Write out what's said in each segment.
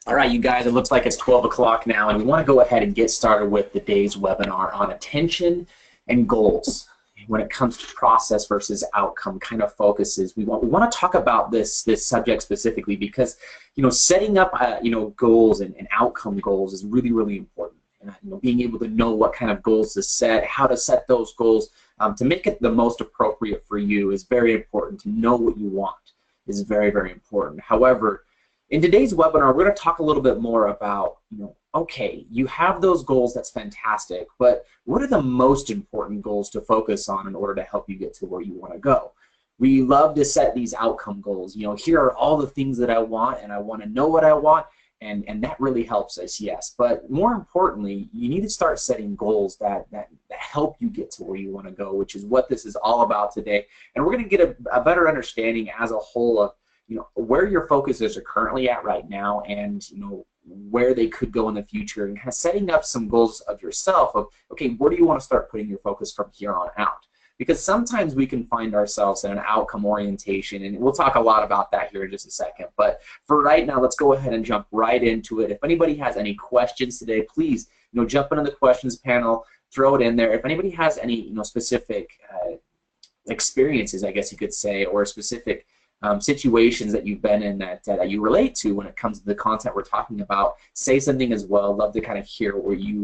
All right, you guys, it looks like it's 12 o'clock now, and we want to go ahead and get started with the day's webinar on attention and goals. When it comes to process versus outcome kind of focuses, we want to talk about this subject specifically because, setting up goals and outcome goals is really important. And being able to know what kind of goals to set, how to set those goals to make it the most appropriate for you is very important. To know what you want is very important. However, in today's webinar, we're going to talk a little bit more about, okay, you have those goals, that's fantastic, but what are the most important goals to focus on in order to help you get to where you want to go? We love to set these outcome goals. Here are all the things that I want, and I want to know what I want, and that really helps us, yes. But more importantly, you need to start setting goals that help you get to where you want to go, which is what this is all about today. And we're going to get a better understanding as a whole of where your focuses are currently at right now, and where they could go in the future, and kind of setting up some goals of yourself of, okay, where do you want to start putting your focus from here on out? Because sometimes we can find ourselves in an outcome orientation, and we'll talk a lot about that here in just a second. But for right now, let's go ahead and jump right into it. If anybody has any questions today, please jump into the questions panel, throw it in there. If anybody has any specific experiences, I guess you could say, or specific situations that you've been in that you relate to when it comes to the content we're talking about, say something as well. Love to kind of hear where you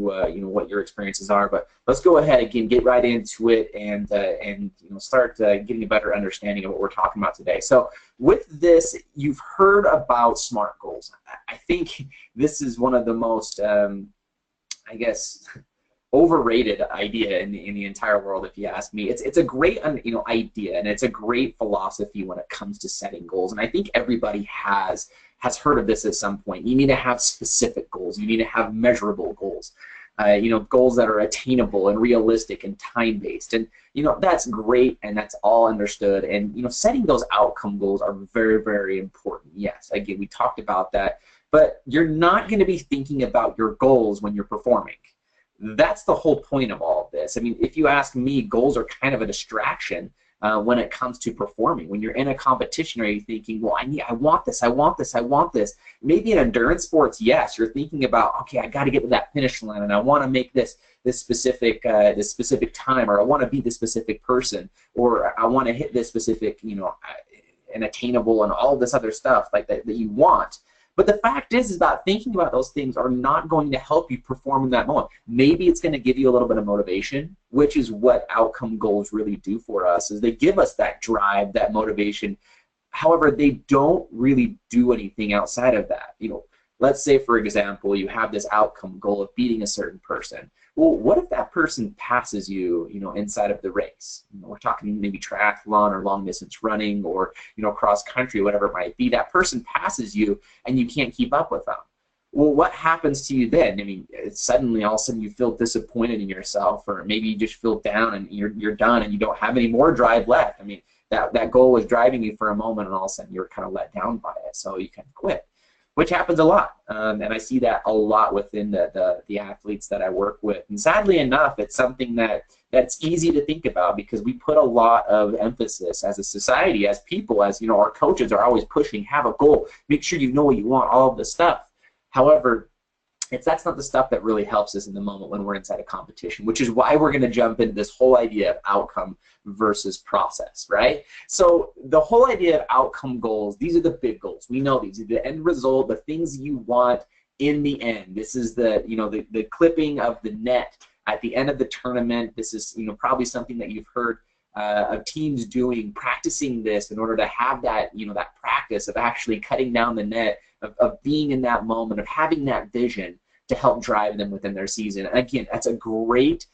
what your experiences are. But let's go ahead again, get right into it, and start getting a better understanding of what we're talking about today. So with this, you've heard about SMART goals. I think this is one of the most I guess overrated idea in the entire world, if you ask me. It's a great idea, and it's a great philosophy when it comes to setting goals, and I think everybody has heard of this at some point. You need to have specific goals. You need to have measurable goals. Goals that are attainable and realistic and time-based, and that's great, and that's all understood. And setting those outcome goals are very important. Yes, again, we talked about that, but you're not going to be thinking about your goals when you're performing. That's the whole point of all of this. I mean, if you ask me, goals are kind of a distraction when it comes to performing. When you're in a competition, are you thinking, well, I want this, I want this, I want this? Maybe in endurance sports, yes, you're thinking about, okay, I got to get to that finish line, and I want to make this specific time, or I want to be this specific person, or I want to hit this specific, and attainable, and all this other stuff like that you want. But the fact is that thinking about those things are not going to help you perform in that moment. Maybe it's going to give you a little bit of motivation, which is what outcome goals really do for us, is they give us that drive, that motivation. However, they don't really do anything outside of that. Let's say, for example, you have this outcome goal of beating a certain person. Well, what if that person passes you, inside of the race? We're talking maybe triathlon or long distance running, or cross country, whatever it might be. That person passes you, and you can't keep up with them. Well, what happens to you then? I mean, suddenly, all of a sudden, you feel disappointed in yourself, or maybe you just feel down, and you're done, and you don't have any more drive left. I mean, that goal was driving you for a moment, and all of a sudden, you're kind of let down by it, so you kind of quit. Which happens a lot, and I see that a lot within the athletes that I work with. And sadly enough, it's something that's easy to think about, because we put a lot of emphasis as a society, as people, as our coaches are always pushing, have a goal, make sure you know what you want, all of this stuff. However, that's not the stuff that really helps us in the moment when we're inside a competition, which is why we're going to jump into this whole idea of outcome versus process, right? So the whole idea of outcome goals, these are the big goals. We know these are the end result, the things you want in the end. This is the clipping of the net at the end of the tournament. This is probably something that you've heard of teams doing, practicing this in order to have that that practice of actually cutting down the net, of being in that moment, of having that vision to help drive them within their season. And again, that's a great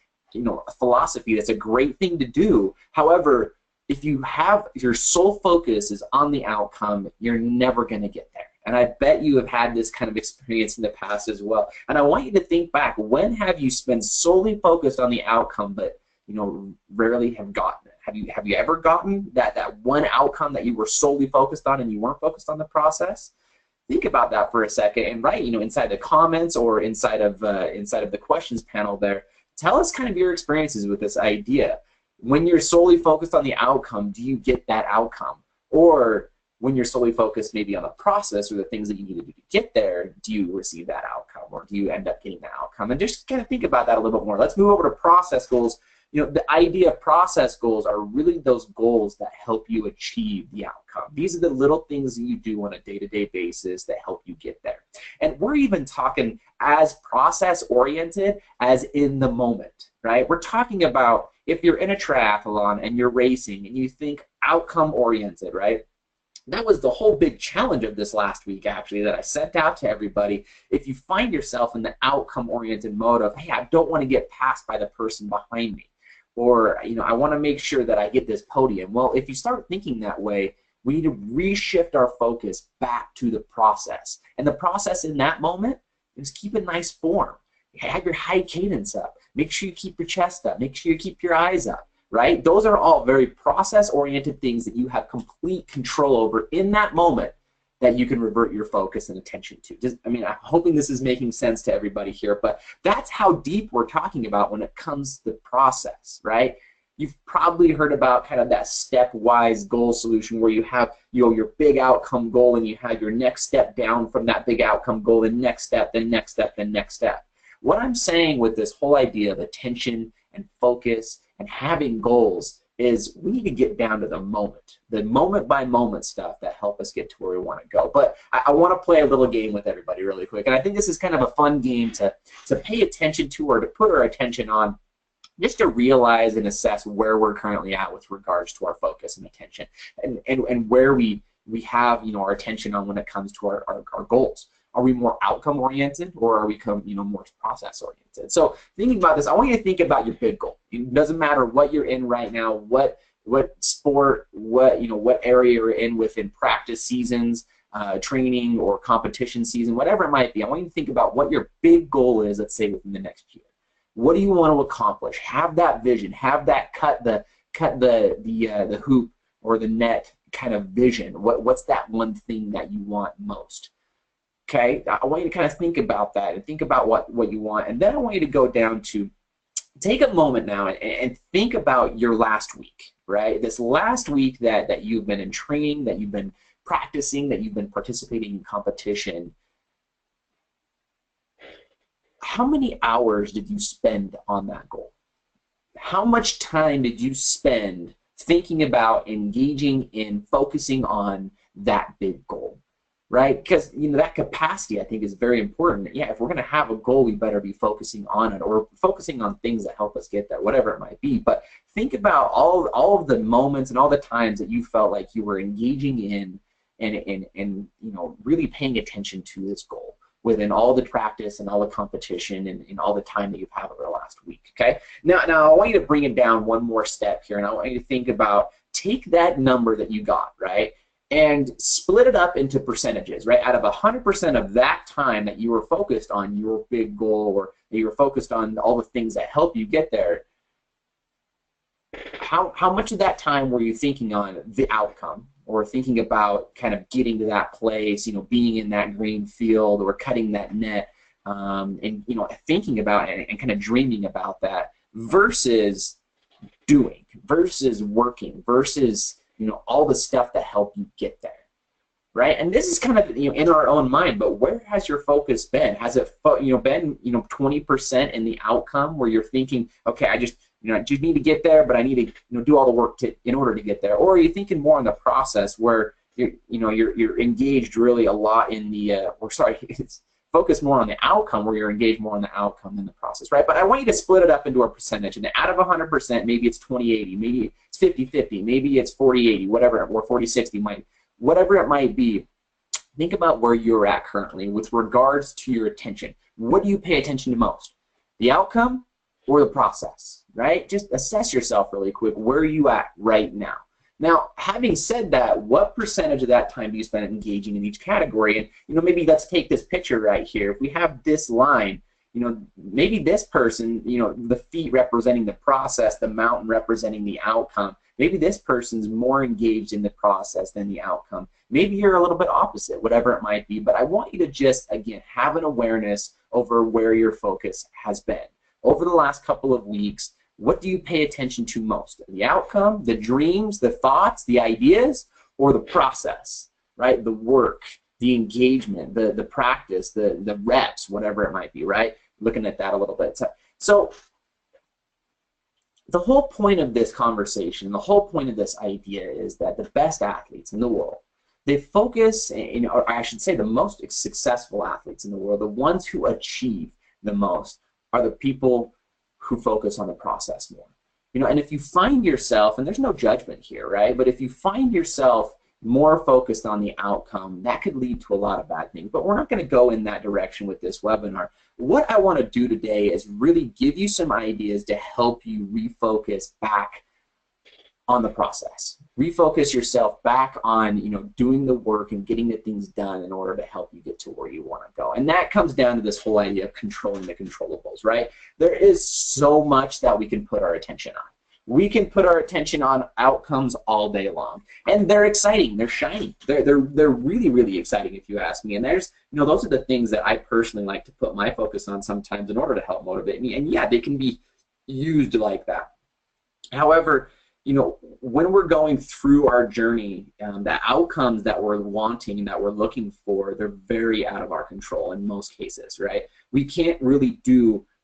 philosophy. That's a great thing to do. However, if your sole focus is on the outcome, you're never going to get there. And I bet you have had this kind of experience in the past as well. And I want you to think back, when have you been solely focused on the outcome, but rarely have gotten it? Have you ever gotten that one outcome that you were solely focused on, and you weren't focused on the process? Think about that for a second, and write, inside the comments, or inside of the questions panel there. Tell us kind of your experiences with this idea. When you're solely focused on the outcome, do you get that outcome? Or When you're solely focused maybe on the process or the things that you need to do to get there, do you receive that outcome, or do you end up getting that outcome? And just kind of think about that a little bit more. Let's move over to process goals. You know, the idea of process goals are really those goals that help you achieve the outcome. These are the little things that you do on a day-to-day basis that help you get there. And we're even talking as process-oriented as in the moment, right? We're talking about if you're in a triathlon and you're racing and you think outcome-oriented, right? That was the whole big challenge of this last week, actually, that I sent out to everybody. If you find yourself in the outcome-oriented mode of, hey, I don't want to get passed by the person behind me, or, you know, I want to make sure that I get this podium. Well, if you start thinking that way, we need to reshift our focus back to the process. And the process in that moment is keep a nice form. Have your high cadence up. Make sure you keep your chest up. Make sure you keep your eyes up. Right? Those are all very process-oriented things that you have complete control over in that moment that you can revert your focus and attention to. Just, I mean, I'm hoping this is making sense to everybody here, but that's how deep we're talking about when it comes to the process, right? You've probably heard about kind of that stepwise goal solution where you have, you know, your big outcome goal and you have your next step down from that big outcome goal, the next step, the next step, the next step. What I'm saying with this whole idea of attention and focus and having goals is we need to get down to the moment by moment stuff that help us get to where we want to go. But I want to play a little game with everybody really quick, and I think this is kind of a fun game to pay attention to or to put our attention on, just to realize and assess where we're currently at with regards to our focus and attention, and where we have, you know, our attention on when it comes to our goals. Are we more outcome oriented, or are we more process oriented? So thinking about this, I want you to think about your big goal. It doesn't matter what you're in right now, what sport, what area you're in within practice seasons, training or competition season, whatever it might be. I want you to think about what your big goal is, let's say within the next year. What do you want to accomplish? Have that vision. Have that cut the hoop or the net kind of vision. What's that one thing that you want most? Okay, I want you to kind of think about that and think about what you want, and then I want you to go down to take a moment now and think about your last week, right? This last week that you've been in training, that you've been practicing, that you've been participating in competition. How many hours did you spend on that goal? How much time did you spend thinking about engaging in focusing on that big goal? Right? Because, you know, that capacity, I think, is very important. Yeah, if we're going to have a goal, we better be focusing on it, or focusing on things that help us get there, whatever it might be. But think about all of the moments and all the times that you felt like you were engaging in and you know, really paying attention to this goal within all the practice and all the competition and all the time that you've had over the last week. Okay? Now I want you to bring it down one more step here, and I want you to think about, take that number that you got, right, and split it up into percentages, right? Out of 100% of that time that you were focused on your big goal, or that you were focused on all the things that help you get there, how much of that time were you thinking on the outcome, or thinking about kind of getting to that place, you know, being in that green field or cutting that net, and, you know, thinking about it and kind of dreaming about that, versus doing, versus working, versus, you know, all the stuff that help you get there, right? And this is kind of, you know, in our own mind, but where has your focus been? Has it, you know, been, you know, 20% in the outcome, where you're thinking, okay, I just need to get there, but I need to, you know, do all the work in order to get there? Or are you thinking more in the process, where you're engaged really a lot in the, it's focus more on the outcome, where you're engaged more on the outcome than the process, right? But I want you to split it up into a percentage, and out of 100%, maybe it's 20-80, maybe it's 50-50, maybe it's 40-80, whatever, or 40-60, whatever it might be. Think about where you're at currently with regards to your attention. What do you pay attention to most? The outcome or the process, right? Just assess yourself really quick. Where are you at right now? Now, having said that, what percentage of that time do you spend engaging in each category? And, you know, maybe let's take this picture right here. If we have this line, you know, maybe this person, you know, the feet representing the process, the mountain representing the outcome, maybe this person's more engaged in the process than the outcome. Maybe you're a little bit opposite, whatever it might be. But I want you to just, again, have an awareness over where your focus has been. Over the last couple of weeks, what do you pay attention to most? The outcome, the dreams, the thoughts, the ideas, or the process? right? The work, the engagement, the practice, the reps, whatever it might be, right? Looking at that a little bit. So the whole point of this conversation, the whole point of this idea is that the best athletes in the world, they focus, or I should say the most successful athletes in the world, the ones who achieve the most, are the people who focus on the process more. And if you find yourself, and there's no judgment here, right? But if you find yourself more focused on the outcome, that could lead to a lot of bad things. But we're not going to go in that direction with this webinar. What I want to do today is really give you some ideas to help you refocus back on the process. Refocus yourself back on, doing the work and getting the things done in order to help you get to where you want to go. And that comes down to this whole idea of controlling the controllables, right? There is so much that we can put our attention on. We can put our attention on outcomes all day long, and they're exciting. They're shiny. They're really, really exciting, if you ask me. And there's, those are the things that I personally like to put my focus on sometimes in order to help motivate me. And yeah, they can be used like that. However, when we're going through our journey, the outcomes that we're wanting, that we're looking for, they're very out of our control in most cases, right? We can't really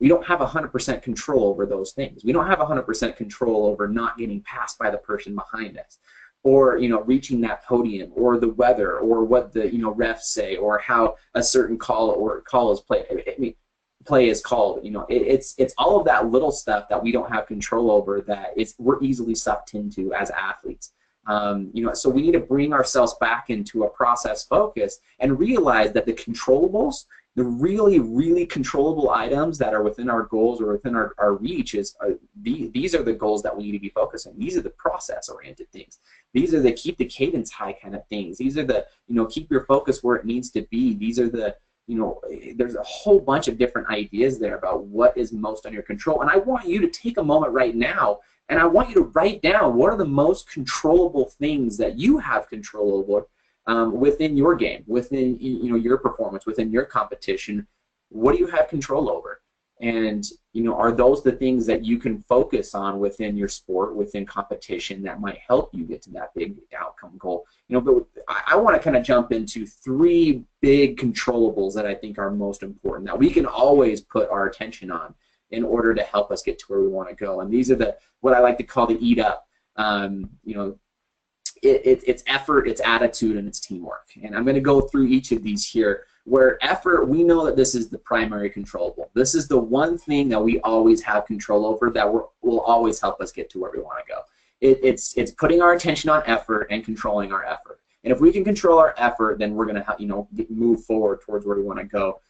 we don't have 100% control over those things. We don't have 100% control over not getting passed by the person behind us, or reaching that podium, or the weather, or what the refs say, or how a certain call is played. Play is called. It's all of that little stuff that we don't have control over that we're easily sucked into as athletes. So we need to bring ourselves back into a process focus and realize that the controllables, the really, really controllable items that are within our goals or within our reach, these are the goals that we need to be focusing on. These are the process-oriented things. These are the keep the cadence high kind of things. These are the, keep your focus where it needs to be. These are the, there's a whole bunch of different ideas there about what is most under your control. And I want you to take a moment right now, and I want you to write down what are the most controllable things that you have control over within your game, within your performance, within your competition. What do you have control over? And are those the things that you can focus on within your sport, within competition, that might help you get to that big outcome goal? But I want to kind of jump into 3 big controllables that I think are most important, that we can always put our attention on in order to help us get to where we want to go. And these are what I like to call the eat up. It's effort, it's attitude, and it's teamwork. And I'm going to go through each of these here. Where effort, we know that this is the primary controllable. This is the one thing that we always have control over, that will always help us get to where we want to go. It's putting our attention on effort and controlling our effort. And if we can control our effort, then we're going to move forward towards where we want to go.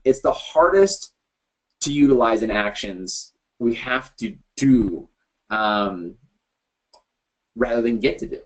It's the hardest to utilize in actions we have to do rather than get to do.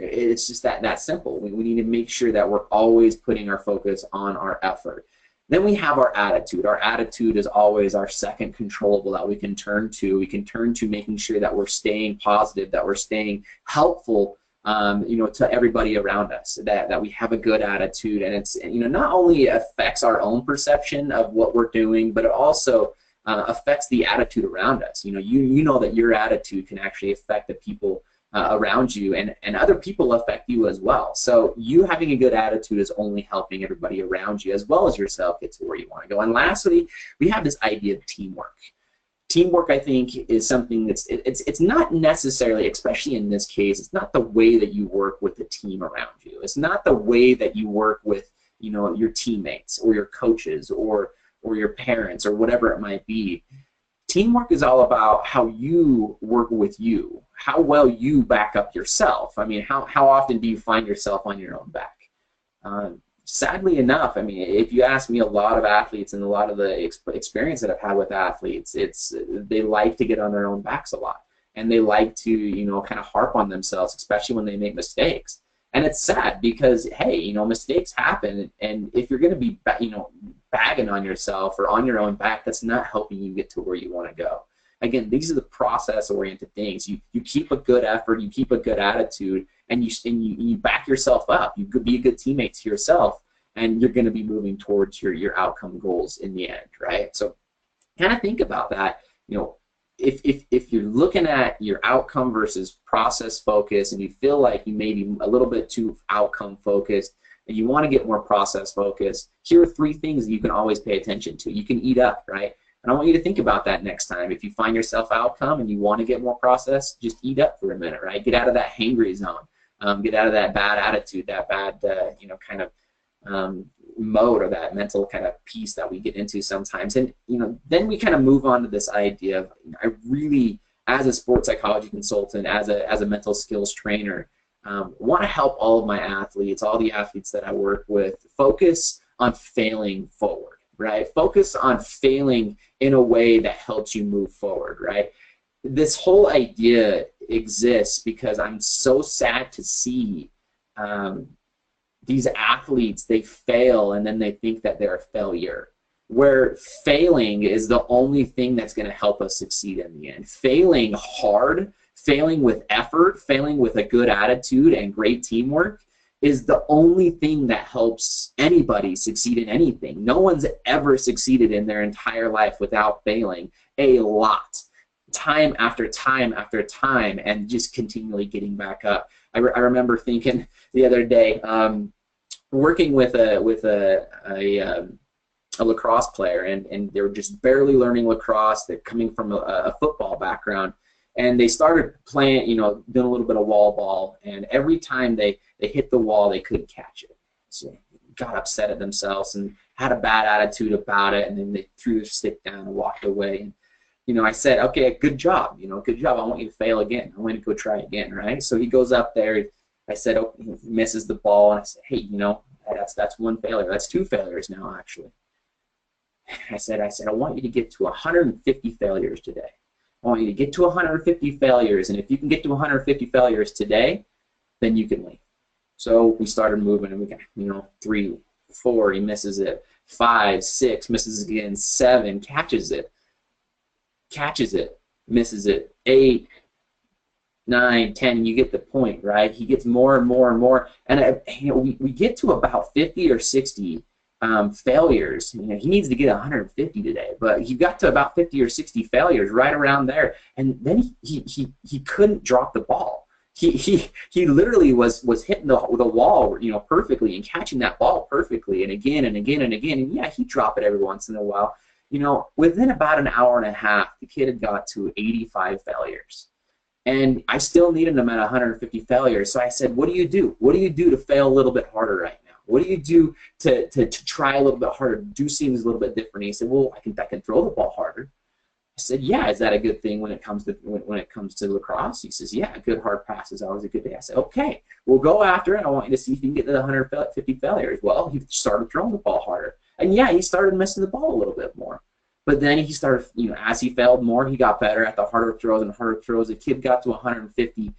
It's just that simple. We need to make sure that we're always putting our focus on our effort. Then we have our attitude. Our attitude is always our second controllable that we can turn to. We can turn to making sure that we're staying positive, that we're staying helpful, to everybody around us. That we have a good attitude, and it's not only affects our own perception of what we're doing, but it also affects the attitude around us. You know that your attitude can actually affect the people around you, and other people affect you as well. So you having a good attitude is only helping everybody around you as well as yourself get to where you want to go. And lastly, we have this idea of teamwork. Teamwork, I think, is something it's not necessarily, especially in this case, it's not the way that you work with the team around you. It's not the way that you work with your teammates or your coaches or your parents or whatever it might be. Teamwork is all about how you work with you, how well you back up yourself. I mean, how often do you find yourself on your own back? Sadly enough, I mean, if you ask me, a lot of athletes and a lot of the experience that I've had with athletes, they like to get on their own backs a lot, and they like to kind of harp on themselves, especially when they make mistakes. And it's sad because, hey, mistakes happen, and if you're going to be bagging on yourself or on your own back, that's not helping you get to where you want to go. Again, these are the process-oriented things. You keep a good effort, you keep a good attitude, and you back yourself up. You could be a good teammate to yourself, and you're going to be moving towards your outcome goals in the end, right? So kind of think about that. if you're looking at your outcome versus process focus, and you feel like you may be a little bit too outcome focused, and you want to get more process focused, here are 3 things that you can always pay attention to. You can eat up, right? And I want you to think about that next time. If you find yourself outcome and you want to get more process, just eat up for a minute, right? Get out of that hangry zone. Get out of that bad attitude, that bad, kind of mode, or that mental kind of piece that we get into sometimes. And then we kind of move on to this idea of, I really, as a sports psychology consultant, as a mental skills trainer, want to help all of my athletes, all the athletes that I work with, focus on failing forward, right? Focus on failing in a way that helps you move forward, right? This whole idea exists because I'm so sad to see these athletes, they fail and then they think that they're a failure, where failing is the only thing that's going to help us succeed in the end. Failing hard, failing with effort, failing with a good attitude and great teamwork is the only thing that helps anybody succeed in anything. No one's ever succeeded in their entire life without failing a lot, time after time after time, and just continually getting back up. I remember thinking the other day, working with a lacrosse player, and they were just barely learning lacrosse. They're coming from a football background, and they started playing, doing a little bit of wall ball, and every time they hit the wall, they couldn't catch it. So they got upset at themselves and had a bad attitude about it, and then they threw their stick down and walked away. And I said, okay, good job, good job. I want you to fail again. I want you to go try again, right? So he goes up there. I said, oh, he misses the ball, and I said, hey, that's 1 failure. That's 2 failures now, actually. I said, I want you to get to 150 failures today. I want you to get to 150 failures, and if you can get to 150 failures today, then you can leave. So we started moving, and we got, 3, 4, he misses it. 5, 6, misses again. 7, catches it, misses it. 8, 9, 10, and you get the point, right? He gets more and more and more, and we get to about 50 or 60 failures. He needs to get 150 today, but he got to about 50 or 60 failures, right around there, and then he couldn't drop the ball. He literally was hitting the wall, perfectly, and catching that ball perfectly, and again and again and again. And yeah, he'd drop it every once in a while. Within about an hour and a half, the kid had got to 85 failures. And I still needed him at 150 failures. So I said, what do you do? What do you do to fail a little bit harder right now? What do you do to try a little bit harder, do things a little bit different? And he said, well, I can throw the ball harder. I said, yeah, is that a good thing when it comes to lacrosse? He says, yeah, good hard pass is always a good thing. I said, okay, we'll go after it. I want you to see if you can get to the 150 failures. Well, he started throwing the ball harder. And yeah, he started missing the ball a little bit more. But then he started, as he failed more, he got better at the harder throws and harder throws. The kid got to 150,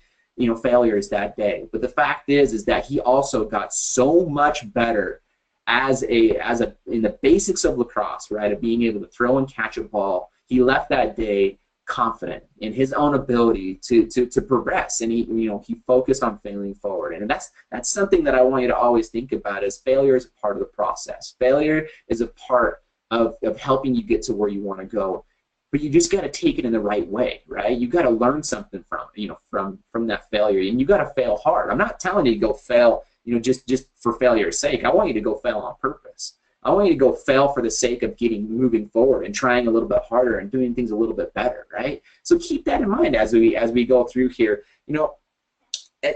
failures that day. But the fact is that he also got so much better in the basics of lacrosse, right, of being able to throw and catch a ball. He left that day confident in his own ability to progress, and he focused on failing forward. And that's something that I want you to always think about, is failure is a part of the process. Failure is a part of helping you get to where you want to go, but you just got to take it in the right way, right? You got to learn something from that failure, and you got to fail hard. I'm not telling you to go fail, just for failure's sake. I want you to go fail on purpose. I want you to go fail for the sake of moving forward and trying a little bit harder and doing things a little bit better, right? So keep that in mind as we go through here.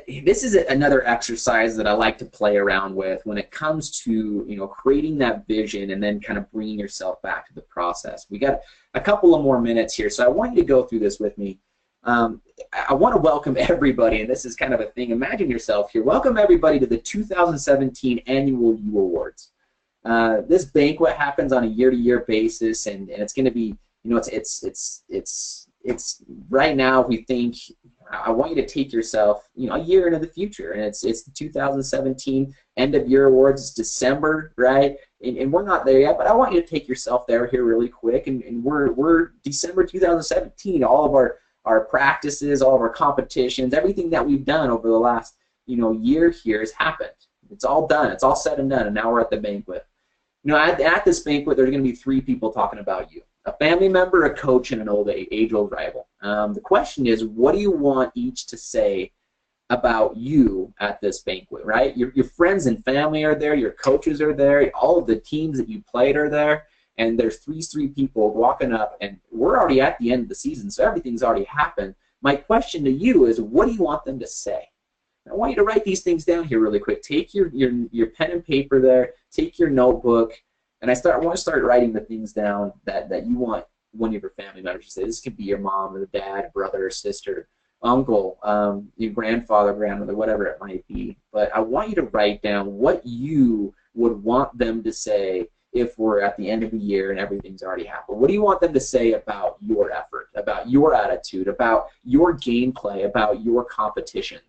This is another exercise that I like to play around with when it comes to creating that vision and then kind of bringing yourself back to the process. We got a couple of more minutes here, so I want you to go through this with me. I want to welcome everybody, and this is kind of a thing. Imagine yourself here. Welcome everybody to the 2017 Annual U Awards. This banquet happens on a year-to-year basis, and it's going to be, it's right now. We think I want you to take yourself, a year into the future, and it's the 2017 End of Year Awards. It's December, right? And we're not there yet, but I want you to take yourself there here really quick. And we're December 2017. All of our practices, all of our competitions, everything that we've done over the last year here has happened. It's all done. It's all said and done, and now we're at the banquet. At this banquet, there's going to be 3 people talking about you. a family member, a coach, and an age-old rival. The question is, what do you want each to say about you at this banquet, right? Your friends and family are there, your coaches are there, all of the teams that you played are there, and there's three people walking up, and we're already at the end of the season, so everything's already happened. My question to you is, what do you want them to say? I want you to write these things down here really quick. Take your pen and paper there, take your notebook, and I want to start writing the things down that you want one of your family members to say. This could be your mom or dad, brother or sister, uncle, your grandfather, grandmother, whatever it might be. But I want you to write down what you would want them to say if we're at the end of the year and everything's already happened. What do you want them to say about your effort, about your attitude, about your gameplay, about your competition,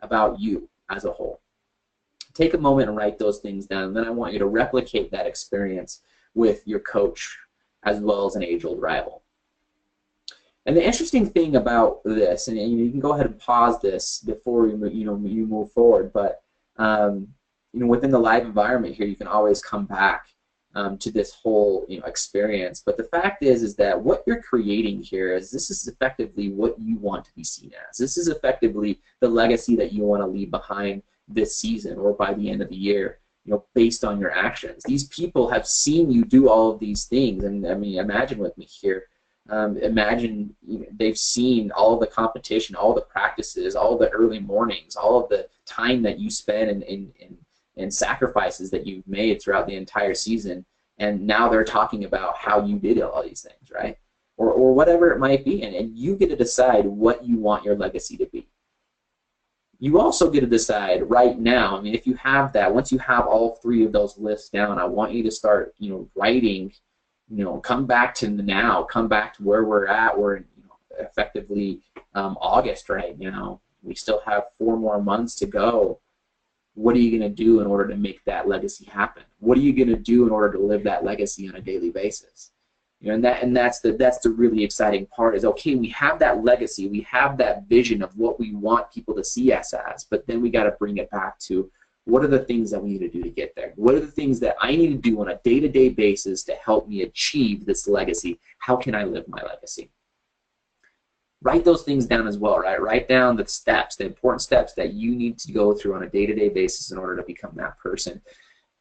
about you as a whole? Take a moment and write those things down. And then I want you to replicate that experience with your coach as well as an age-old rival. And the interesting thing about this, and you can go ahead and pause this before you move forward, but within the live environment here, you can always come back to this whole experience. But the fact is that what you're creating here is this is effectively what you want to be seen as. This is effectively the legacy that you want to leave behind this season or by the end of the year, based on your actions. These people have seen you do all of these things, and I mean, imagine with me here. Imagine they've seen all the competition, all the practices, all the early mornings, all of the time that you spend and sacrifices that you've made throughout the entire season, and now they're talking about how you did all these things, right? Or whatever it might be, and you get to decide what you want your legacy to be. You also get to decide right now, I mean, if you have that, once you have all three of those lists down, I want you to start, writing, come back to now, come back to where we're at. We're in, effectively August right now. We still have 4 more months to go. What are you going to do in order to make that legacy happen? What are you going to do in order to live that legacy on a daily basis? And that's the really exciting part is, okay, we have that legacy, we have that vision of what we want people to see us as, but then we got to bring it back to what are the things that we need to do to get there? What are the things that I need to do on a day-to-day basis to help me achieve this legacy? How can I live my legacy? Write those things down as well, right? Write down the steps, the important steps that you need to go through on a day-to-day basis in order to become that person.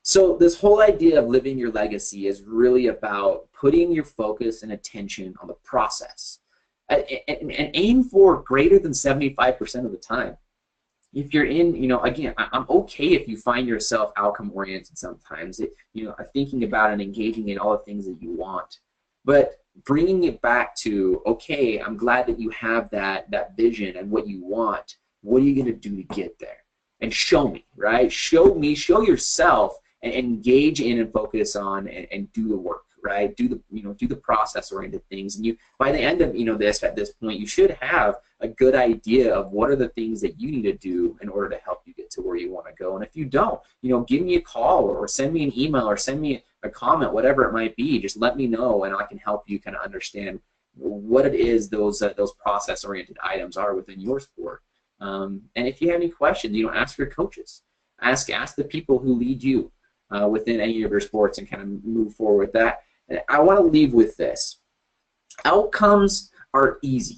So this whole idea of living your legacy is really about putting your focus and attention on the process and aim for greater than 75% of the time. If you're in, again, I'm okay if you find yourself outcome-oriented sometimes, thinking about and engaging in all the things that you want. But bringing it back to, okay, I'm glad that you have that vision and what you want. What are you going to do to get there? And show me, right? Show me, show yourself, and engage in and focus on and do the work, right? Do the process-oriented things, and by the end of at this point, you should have a good idea of what are the things that you need to do in order to help you get to where you want to go. And if you don't, give me a call or send me an email or send me a comment, whatever it might be. Just let me know, and I can help you kind of understand what it is those process-oriented items are within your sport. And if you have any questions, ask your coaches, ask the people who lead you within any of your sports, and kind of move forward with that. And I want to leave with this. Outcomes are easy.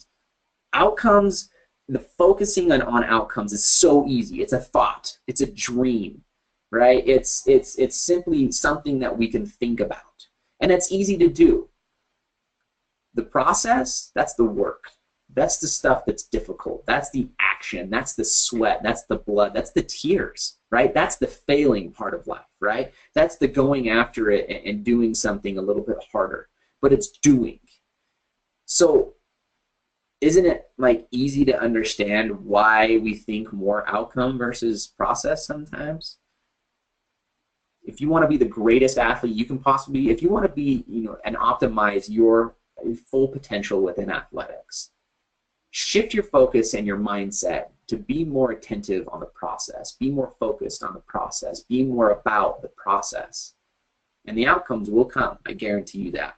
Outcomes, the focusing on outcomes is so easy. It's a thought. It's a dream, right? It's simply something that we can think about. And it's easy to do. The process, that's the work. That's the stuff that's difficult. That's the action. That's the sweat. That's the blood. That's the tears, right? That's the failing part of life, right? That's the going after it and doing something a little bit harder. But it's doing. So isn't it easy to understand why we think more outcome versus process sometimes? If you want to be the greatest athlete you can possibly be, if you want to be, and optimize your full potential within athletics, shift your focus and your mindset to be more attentive on the process, be more focused on the process, be more about the process, and the outcomes will come. I guarantee you that.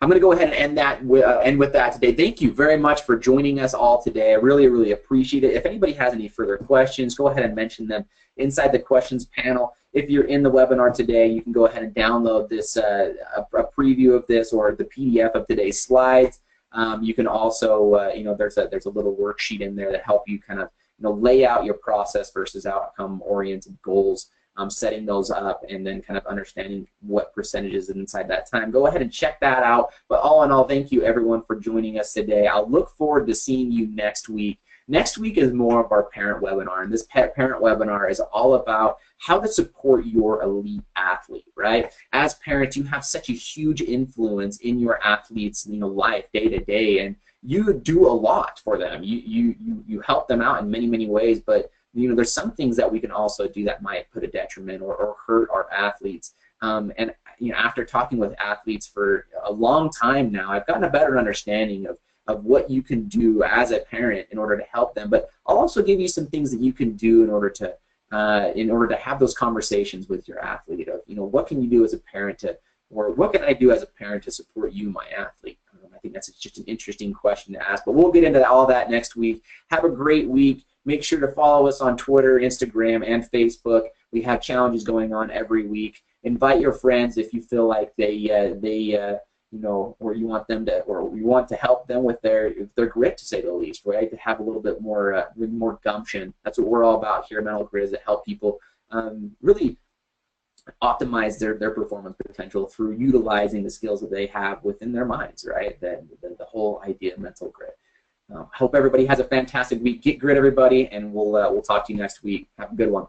I'm going to go ahead and end with that today. Thank you very much for joining us all today. I really, really appreciate it. If anybody has any further questions, go ahead and mention them inside the questions panel. If you're in the webinar today, you can go ahead and download this, a preview of this or the PDF of today's slides. You can also, there's a little worksheet in there that help you kind of, lay out your process versus outcome-oriented goals. Setting those up and then kind of understanding what percentages inside that time. Go ahead and check that out. But all in all, thank you everyone for joining us today. I'll look forward to seeing you next week. Next week is more of our parent webinar, and this parent webinar is all about how to support your elite athlete, right? As parents, you have such a huge influence in your athlete's life day to day, and you do a lot for them. You help them out in many, many ways, but there's some things that we can also do that might put a detriment or hurt our athletes. And after talking with athletes for a long time now, I've gotten a better understanding of what you can do as a parent in order to help them. But I'll also give you some things that you can do in order to have those conversations with your athlete of, what can you do as a parent or what can I do as a parent to support you, my athlete? I think that's just an interesting question to ask. But we'll get into all that next week. Have a great week. Make sure to follow us on Twitter, Instagram, and Facebook. We have challenges going on every week. Invite your friends if you feel like or you want them to, or you want to help them with their grit, to say the least, right? To have a little bit more gumption. That's what we're all about here at Mental Grit, is to help people really optimize their performance potential through utilizing the skills that they have within their minds, right? The whole idea of mental grit. Hope everybody has a fantastic week. Get grit, everybody, and we'll talk to you next week. Have a good one.